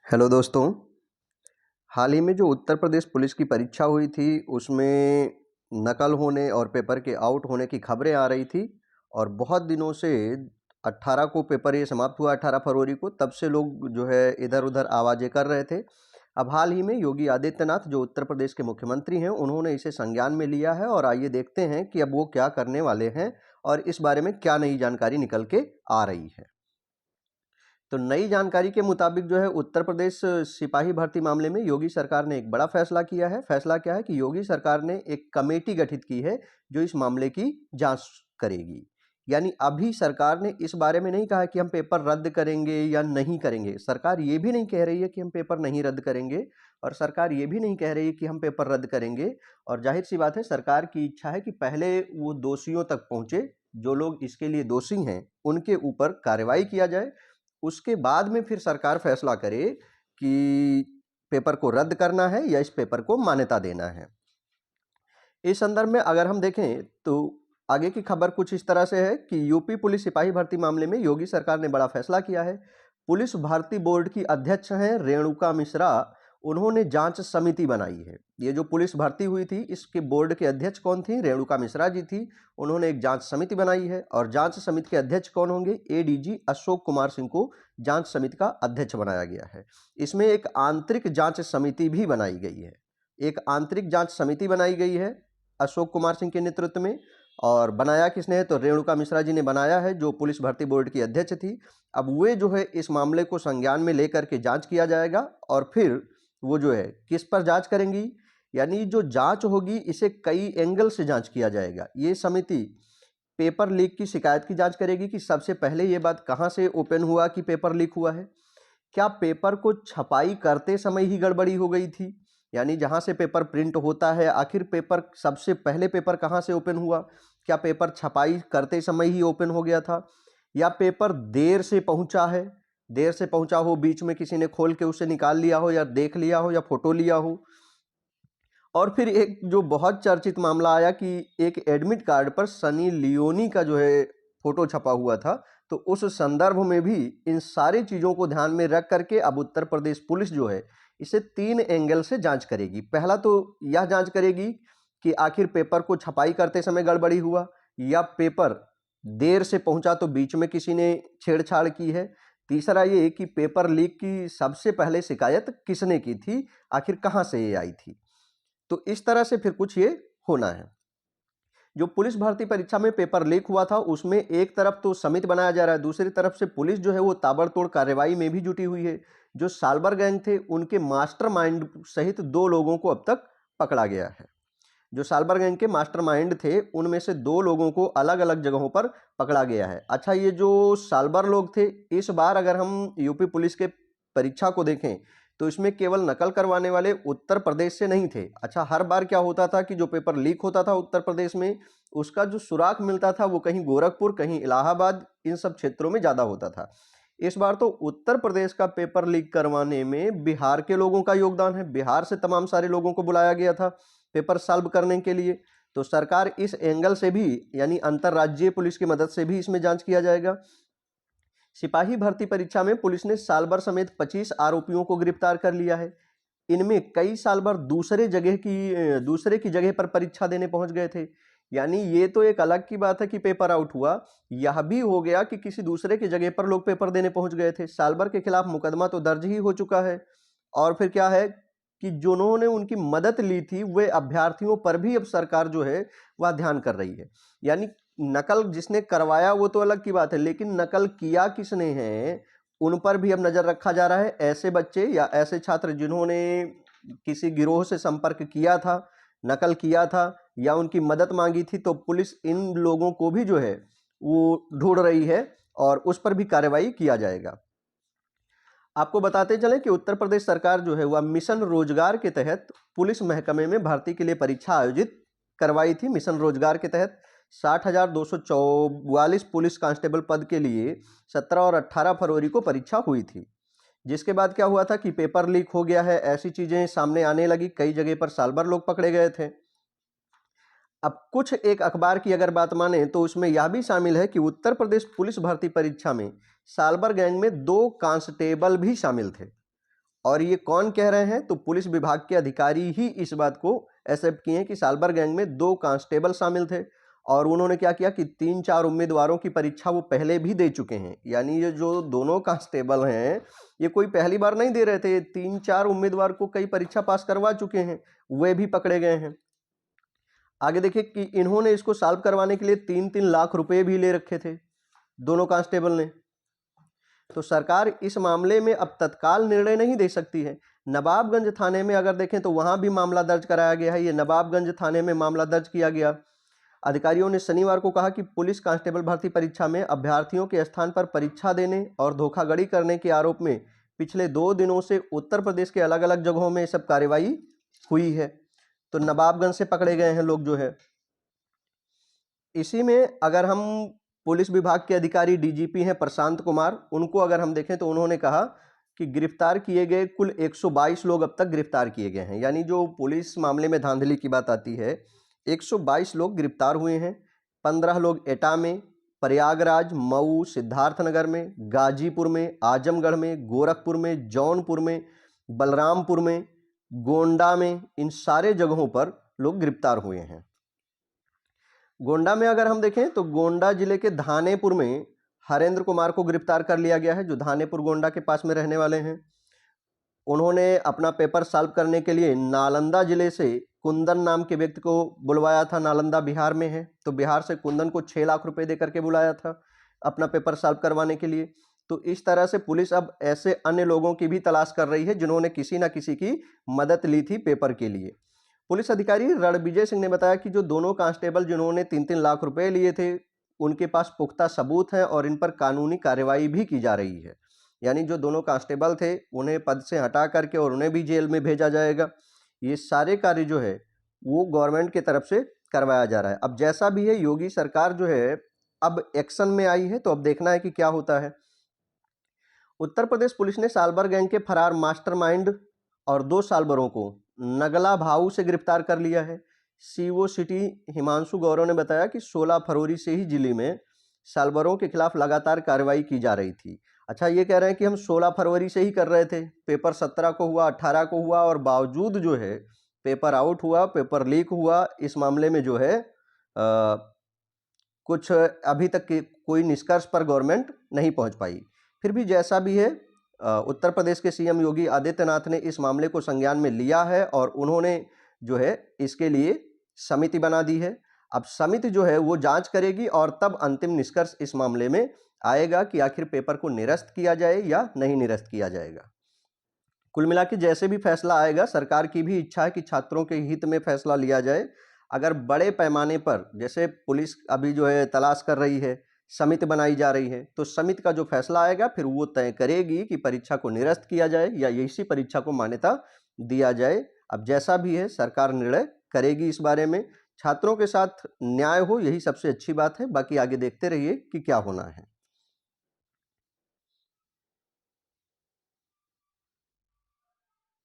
Hello दोस्तों। हाल ही में जो उत्तर प्रदेश पुलिस की परीक्षा हुई थी उसमें नकल होने और पेपर के आउट होने की खबरें आ रही थी और बहुत दिनों से 18 को पेपर ये समाप्त हुआ, 18 फरवरी को। तब से लोग जो है इधर-उधर आवाज़ें कर रहे थे। अब हाल ही में योगी आदित्यनाथ जो उत्तर प्रदेश के मुख्यमंत्री हैं, उन्होंने इसे संज्ञान में लिया है और आइए देखते हैं कि अब वो क्या करने वाले हैं और इस बारे में क्या नई जानकारी निकल के आ रही है। तो नई जानकारी के मुताबिक जो है उत्तर प्रदेश सिपाही भर्ती मामले में योगी सरकार ने एक बड़ा फैसला किया है। फैसला क्या है कि योगी सरकार ने एक कमेटी गठित की है जो इस मामले की जांच करेगी। यानी अभी सरकार ने इस बारे में नहीं कहा कि हम पेपर रद्द करेंगे या नहीं करेंगे। सरकार ये भी नहीं कह रही है कि हम पेपर नहीं रद्द करेंगे और सरकार ये भी नहीं कह रही है कि हम पेपर रद्द करेंगे। और जाहिर सी बात है, सरकार की इच्छा है कि पहले वो दोषियों तक पहुंचे, जो लोग इसके लिए दोषी हैं उनके ऊपर कार्रवाई किया जाए। उसके बाद में फिर सरकार फैसला करे कि पेपर को रद्द करना है या इस पेपर को मान्यता देना है। इस संदर्भ में अगर हम देखें तो आगे की खबर कुछ इस तरह से है कि यूपी पुलिस सिपाही भर्ती मामले में योगी सरकार ने बड़ा फैसला किया है। पुलिस भर्ती बोर्ड की अध्यक्ष हैं रेणुका मिश्रा, उन्होंने जांच समिति बनाई है। ये जो पुलिस भर्ती हुई थी इसके बोर्ड के अध्यक्ष कौन थी? रेणुका मिश्रा जी थी। उन्होंने एक जांच समिति बनाई है और जांच समिति के अध्यक्ष कौन होंगे? एडीजी अशोक कुमार सिंह को जांच समिति का अध्यक्ष बनाया गया है। इसमें एक आंतरिक जांच समिति भी बनाई गई है। एक आंतरिक जांच समिति बनाई गई है अशोक कुमार सिंह के नेतृत्व में। और बनाया किसने है? तो रेणुका मिश्रा जी ने बनाया है, जो पुलिस भर्ती बोर्ड की अध्यक्ष थी। अब वे जो है इस मामले को संज्ञान में लेकर के जांच किया जाएगा और फिर वो जो है किस पर जांच करेंगी, यानी जो जांच होगी इसे कई एंगल से जांच किया जाएगा। ये समिति पेपर लीक की शिकायत की जांच करेगी कि सबसे पहले ये बात कहां से ओपन हुआ कि पेपर लीक हुआ है। क्या पेपर को छपाई करते समय ही गड़बड़ी हो गई थी? यानी जहां से पेपर प्रिंट होता है, आखिर पेपर सबसे पहले पेपर कहां से ओपन हुआ? क्या पेपर छपाई करते समय ही ओपन हो गया था या पेपर देर से पहुंचा है? देर से पहुंचा हो, बीच में किसी ने खोल के उसे निकाल लिया हो या देख लिया हो या फोटो लिया हो। और फिर एक जो बहुत चर्चित मामला आया कि एक एडमिट कार्ड पर सनी लियोनी का जो है फोटो छपा हुआ था। तो उस संदर्भ में भी इन सारी चीज़ों को ध्यान में रख करके अब उत्तर प्रदेश पुलिस जो है इसे 3 एंगल से जांच करेगी। पहला तो यह जांच करेगी कि आखिर पेपर को छपाई करते समय गड़बड़ी हुआ या पेपर देर से पहुंचा तो बीच में किसी ने छेड़छाड़ की है। तीसरा ये कि पेपर लीक की सबसे पहले शिकायत किसने की थी, आखिर कहाँ से ये आई थी। तो इस तरह से फिर कुछ ये होना है। जो पुलिस भर्ती परीक्षा में पेपर लीक हुआ था उसमें एक तरफ तो समिति बनाया जा रहा है, दूसरी तरफ से पुलिस जो है वो ताबड़तोड़ कार्रवाई में भी जुटी हुई है। जो साल्बर गैंग थे उनके मास्टरमाइंड सहित 2 लोगों को अब तक पकड़ा गया है। जो साल्बर गैंग के मास्टरमाइंड थे उनमें से 2 लोगों को अलग अलग जगहों पर पकड़ा गया है। अच्छा, ये जो साल्बर लोग थे, इस बार अगर हम यूपी पुलिस के परीक्षा को देखें तो इसमें केवल नकल करवाने वाले उत्तर प्रदेश से नहीं थे। अच्छा, हर बार क्या होता था कि जो पेपर लीक होता था उत्तर प्रदेश में, उसका जो सुराग मिलता था वो कहीं गोरखपुर, कहीं इलाहाबाद, इन सब क्षेत्रों में ज़्यादा होता था। इस बार तो उत्तर प्रदेश का पेपर लीक करवाने में बिहार के लोगों का योगदान है। बिहार से तमाम सारे लोगों को बुलाया गया था पेपर सॉल्व करने के लिए। तो सरकार इस एंगल से भी, यानी अंतर्राज्यीय पुलिस की मदद से भी इसमें जांच किया जाएगा। सिपाही भर्ती परीक्षा में पुलिस ने साल भर समेत 25 आरोपियों को गिरफ्तार कर लिया है। इनमें कई साल भर दूसरे की जगह पर परीक्षा देने पहुंच गए थे। यानी ये तो एक अलग की बात है कि पेपर आउट हुआ, यह भी हो गया कि किसी दूसरे की जगह पर लोग पेपर देने पहुंच गए थे। साल भर के खिलाफ मुकदमा तो दर्ज ही हो चुका है। और फिर क्या है कि जिन्होंने उनकी मदद ली थी वे अभ्यर्थियों पर भी अब सरकार जो है वह ध्यान कर रही है। यानी नकल जिसने करवाया वो तो अलग की बात है, लेकिन नकल किया किसने है उन पर भी अब नजर रखा जा रहा है। ऐसे बच्चे या ऐसे छात्र जिन्होंने किसी गिरोह से संपर्क किया था, नकल किया था या उनकी मदद मांगी थी, तो पुलिस इन लोगों को भी जो है वो ढूंढ रही है और उस पर भी कार्रवाई किया जाएगा। आपको बताते चलें कि उत्तर प्रदेश सरकार जो है वह मिशन रोजगार के तहत पुलिस महकमे में भर्ती के लिए परीक्षा आयोजित करवाई थी। मिशन रोजगार के तहत 60,244 पुलिस कांस्टेबल पद के लिए 17 और 18 फरवरी को परीक्षा हुई थी। जिसके बाद क्या हुआ था कि पेपर लीक हो गया है, ऐसी चीजें सामने आने लगी, कई जगह पर साल भर लोग पकड़े गए थे। अब कुछ एक अखबार की अगर बात माने तो उसमें यह भी शामिल है कि उत्तर प्रदेश पुलिस भर्ती परीक्षा में साल्बर गैंग में 2 कांस्टेबल भी शामिल थे और ये कौन कह रहे हैं? तो पुलिस विभाग के अधिकारी ही इस बात को एक्सेप्ट किए हैं कि सालभर गैंग में 2 कांस्टेबल शामिल थे और उन्होंने क्या किया कि 3-4 उम्मीदवारों की परीक्षा वो पहले भी दे चुके हैं। यानी ये जो दोनों कांस्टेबल हैं, ये कोई पहली बार नहीं दे रहे थे, 3-4 उम्मीदवार को कई परीक्षा पास करवा चुके हैं, वे भी पकड़े गए हैं। आगे देखिए कि इन्होंने इसको सॉल्व करवाने के लिए 3-3 लाख रुपए भी ले रखे थे, दोनों कांस्टेबल ने। तो सरकार इस मामले में अब तत्काल निर्णय नहीं दे सकती है। नवाबगंज थाने में अगर देखें तो वहां भी मामला दर्ज कराया गया है। ये नवाबगंज थाने में मामला दर्ज किया गया। अधिकारियों ने शनिवार को कहा कि पुलिस कांस्टेबल भर्ती परीक्षा में अभ्यर्थियों के स्थान पर परीक्षा देने और धोखाधड़ी करने के आरोप में पिछले 2 दिनों से उत्तर प्रदेश के अलग अलग जगहों में सब कार्रवाई हुई है। तो नवाबगंज से पकड़े गए हैं लोग जो है। इसी में अगर हम पुलिस विभाग के अधिकारी डीजीपी हैं प्रशांत कुमार, उनको अगर हम देखें तो उन्होंने कहा कि गिरफ्तार किए गए कुल 122 लोग अब तक गिरफ्तार किए गए हैं। यानी जो पुलिस मामले में धांधली की बात आती है, 122 लोग गिरफ्तार हुए हैं। 15 लोग एटा में, प्रयागराज, मऊ, सिद्धार्थनगर में, गाजीपुर में, आजमगढ़ में, गोरखपुर में, जौनपुर में, बलरामपुर में, गोंडा में, इन सारे जगहों पर लोग गिरफ्तार हुए हैं। गोंडा में अगर हम देखें तो गोंडा जिले के धानेपुर में हरेंद्र कुमार को गिरफ्तार कर लिया गया है, जो धानेपुर गोंडा के पास में रहने वाले हैं। उन्होंने अपना पेपर सॉल्व करने के लिए नालंदा जिले से कुंदन नाम के व्यक्ति को बुलवाया था। नालंदा बिहार में है, तो बिहार से कुंदन को 6 लाख रुपए दे करके बुलाया था अपना पेपर सॉल्व करवाने के लिए। तो इस तरह से पुलिस अब ऐसे अन्य लोगों की भी तलाश कर रही है जिन्होंने किसी न किसी की मदद ली थी पेपर के लिए। पुलिस अधिकारी रणविजय सिंह ने बताया कि जो दोनों कांस्टेबल जिन्होंने 3-3 लाख रुपए लिए थे, उनके पास पुख्ता सबूत है और इन पर कानूनी कार्रवाई भी की जा रही है। यानी जो दोनों कांस्टेबल थे उन्हें पद से हटा करके और उन्हें भी जेल में भेजा जाएगा। ये सारे कार्य जो है वो गवर्नमेंट की तरफ से करवाया जा रहा है। अब जैसा भी है, योगी सरकार जो है अब एक्शन में आई है, तो अब देखना है कि क्या होता है। उत्तर प्रदेश पुलिस ने सालभर गैंग के फरार मास्टरमाइंड और 2 सालभरों को नगला भाऊ से गिरफ्तार कर लिया है। सीओ सिटी हिमांशु गौरव ने बताया कि 16 फरवरी से ही जिले में सालभरों के खिलाफ लगातार कार्रवाई की जा रही थी। अच्छा, ये कह रहे हैं कि हम 16 फरवरी से ही कर रहे थे, पेपर 17 को हुआ, 18 को हुआ और बावजूद जो है पेपर आउट हुआ, पेपर लीक हुआ। इस मामले में जो है कुछ अभी तक कोई निष्कर्ष पर गवर्नमेंट नहीं पहुंच पाई। फिर भी जैसा भी है, उत्तर प्रदेश के सीएम योगी आदित्यनाथ ने इस मामले को संज्ञान में लिया है और उन्होंने जो है इसके लिए समिति बना दी है। अब समिति जो है वो जांच करेगी और तब अंतिम निष्कर्ष इस मामले में आएगा कि आखिर पेपर को निरस्त किया जाए या नहीं निरस्त किया जाएगा। कुल मिला के जैसे भी फैसला आएगा, सरकार की भी इच्छा है कि छात्रों के हित में फैसला लिया जाए। अगर बड़े पैमाने पर, जैसे पुलिस अभी जो है तलाश कर रही है, समिति बनाई जा रही है, तो समिति का जो फैसला आएगा फिर वो तय करेगी कि परीक्षा को निरस्त किया जाए या इसी परीक्षा को मान्यता दिया जाए। अब जैसा भी है सरकार निर्णय करेगी इस बारे में। छात्रों के साथ न्याय हो, यही सबसे अच्छी बात है। बाकी आगे देखते रहिए कि क्या होना है।